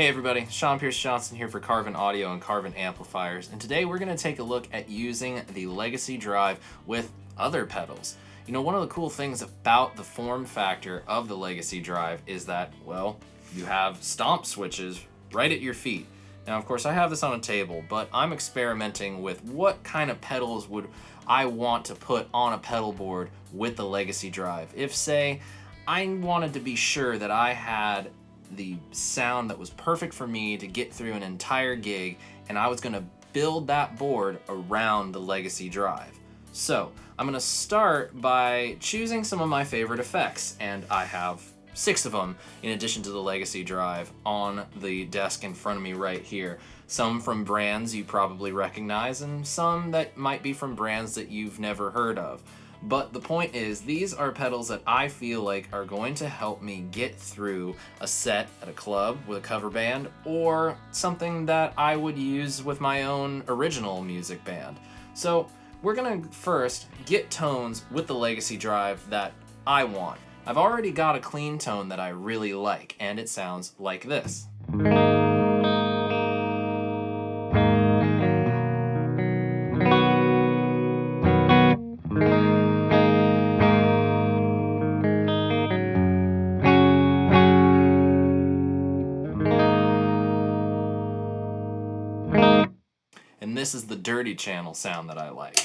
Hey everybody, Sean Pierce Johnson here for Carvin Audio and Carvin Amplifiers, and today we're going to take a look at using the Legacy Drive with other pedals. You know, one of the cool things about the form factor of the Legacy Drive is that, well, you have stomp switches right at your feet. Now, of course, I have this on a table, but I'm experimenting with what kind of pedals would I want to put on a pedal board with the Legacy Drive. If, say, I wanted to be sure that I had the sound that was perfect for me to get through an entire gig, and I was going to build that board around the Legacy Drive. So I'm going to start by choosing some of my favorite effects, and I have 6 of them in addition to the Legacy Drive on the desk in front of me right here. Some from brands you probably recognize, and some that might be from brands that you've never heard of. But the point is, these are pedals that I feel like are going to help me get through a set at a club with a cover band, or something that I would use with my own original music band. So we're gonna first get tones with the Legacy Drive that I want. I've already got a clean tone that I really like, and it sounds like this. And this is the dirty channel sound that I like.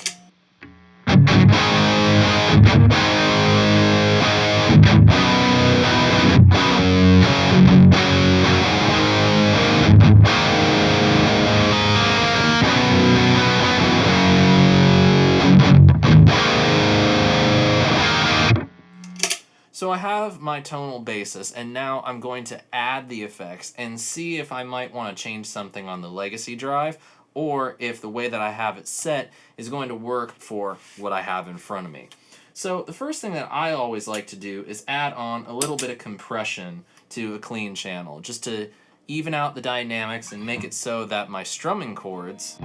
So I have my tonal basis, and now I'm going to add the effects and see if I might want to change something on the Legacy Drive, or if the way that I have it set is going to work for what I have in front of me. So the first thing that I always like to do is add on a little bit of compression to a clean channel, just to even out the dynamics and make it so that my strumming chords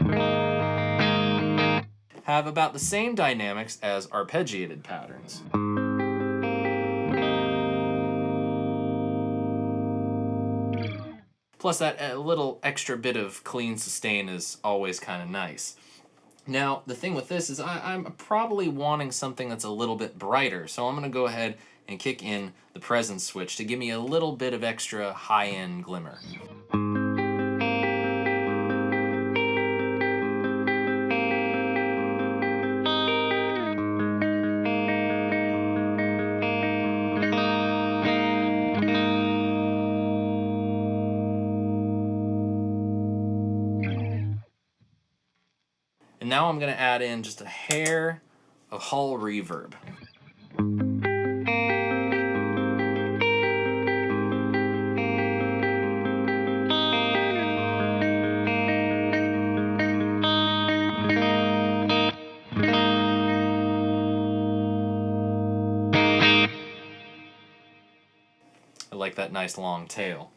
have about the same dynamics as arpeggiated patterns. Plus, that little extra bit of clean sustain is always kind of nice. Now, the thing with this is I'm probably wanting something that's a little bit brighter, so I'm going to go ahead and kick in the presence switch to give me a little bit of extra high-end glimmer. And now I'm going to add in just a hair of Hall reverb. I like that nice long tail.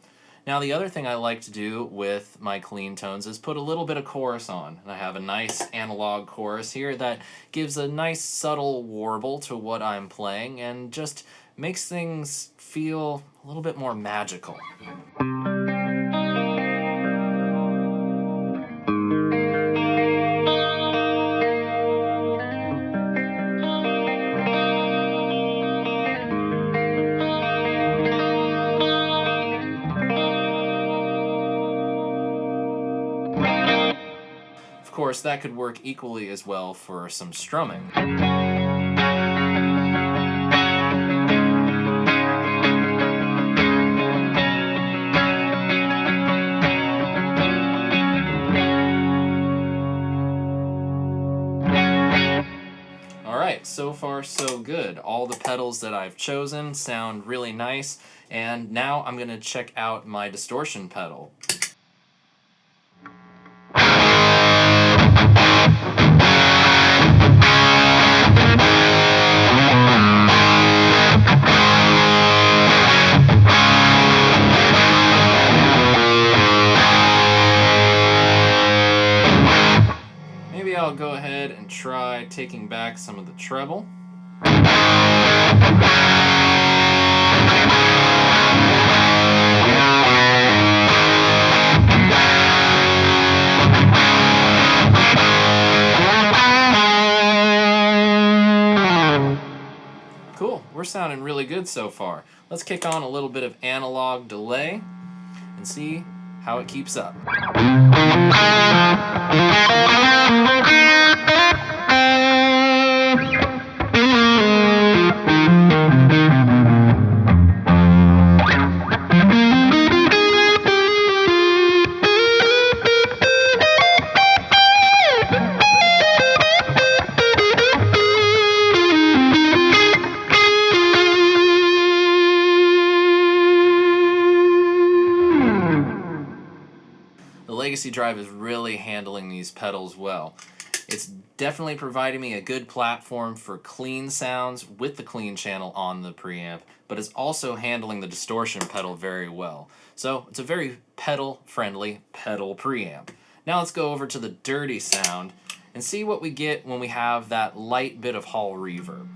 Now, the other thing I like to do with my clean tones is put a little bit of chorus on. And I have a nice analog chorus here that gives a nice subtle warble to what I'm playing and just makes things feel a little bit more magical. Of course, that could work equally as well for some strumming. Alright, so far so good. All the pedals that I've chosen sound really nice, and now I'm going to check out my distortion pedal. Maybe I'll go ahead and try taking back some of the treble. Cool, we're sounding really good so far. Let's kick on a little bit of analog delay and see how it keeps up. The Legacy Drive is really handling these pedals well. It's definitely providing me a good platform for clean sounds with the clean channel on the preamp, but it's also handling the distortion pedal very well. So it's a very pedal-friendly pedal preamp. Now let's go over to the dirty sound and see what we get when we have that light bit of hall reverb.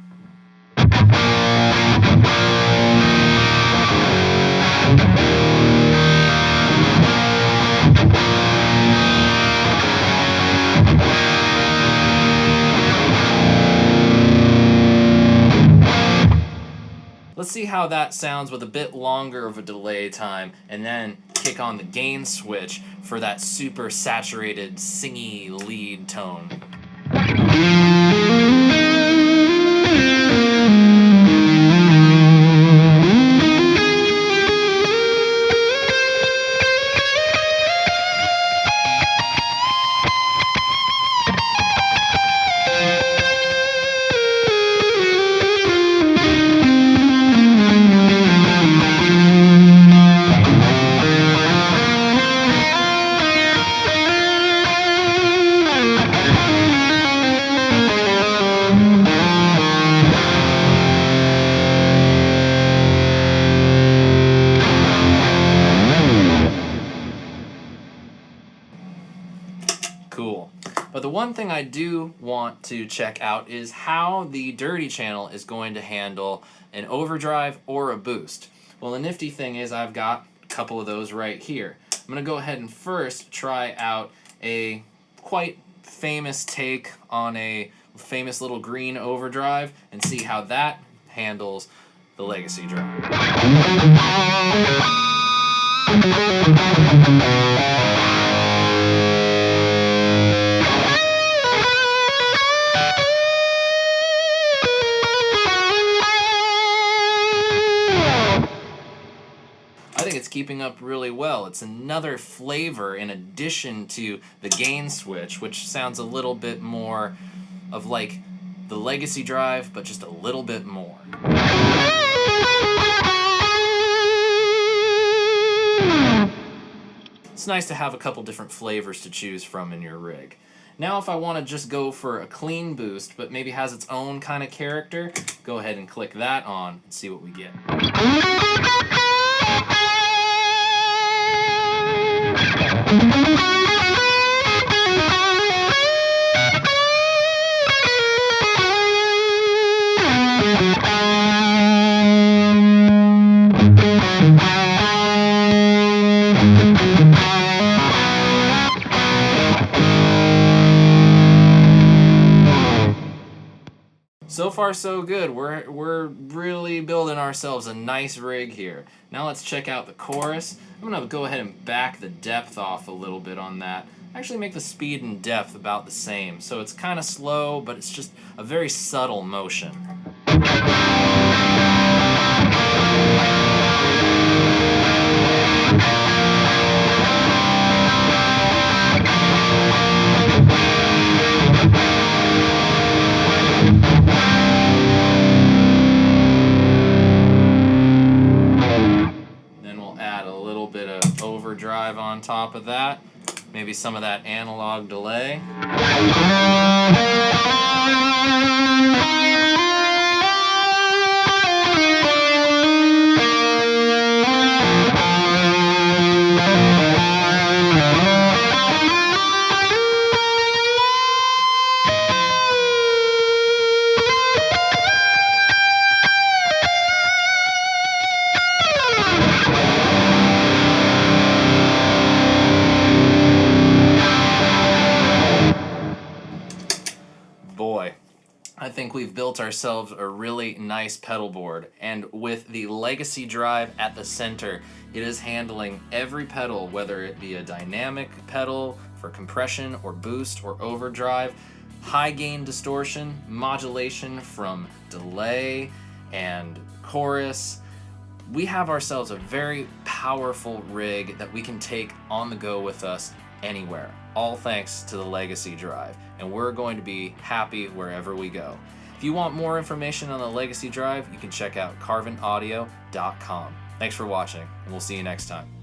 Let's see how that sounds with a bit longer of a delay time, and then kick on the gain switch for that super saturated, singy lead tone. Cool. But the one thing I do want to check out is how the dirty channel is going to handle an overdrive or a boost. Well, the nifty thing is I've got a couple of those right here. I'm going to go ahead and first try out a quite famous take on a famous little green overdrive and see how that handles the Legacy Drive. I think it's keeping up really well. It's another flavor in addition to the gain switch, which sounds a little bit more of like the Legacy Drive, but just a little bit more. It's nice to have a couple different flavors to choose from in your rig. Now if I want to just go for a clean boost, but maybe has its own kind of character, go ahead and click that on and see what we get. So far so good. We're really building ourselves a nice rig here. Now let's check out the chorus. I'm gonna go ahead and back the depth off a little bit on that. Actually make the speed and depth about the same. So it's kind of slow, but it's just a very subtle motion. Overdrive on top of that, maybe some of that analog delay. Boy, think we've built ourselves a really nice pedal board, and with the legacy drive at the center, it is handling every pedal, whether it be a dynamic pedal for compression or boost or overdrive, high gain distortion, modulation from delay and chorus. We have ourselves a very powerful rig that we can take on the go with us anywhere, all thanks to the legacy drive, and we're going to be happy wherever we go. If you want more information on the legacy drive, you can check out carvinaudio.com. Thanks for watching, and we'll see you next time.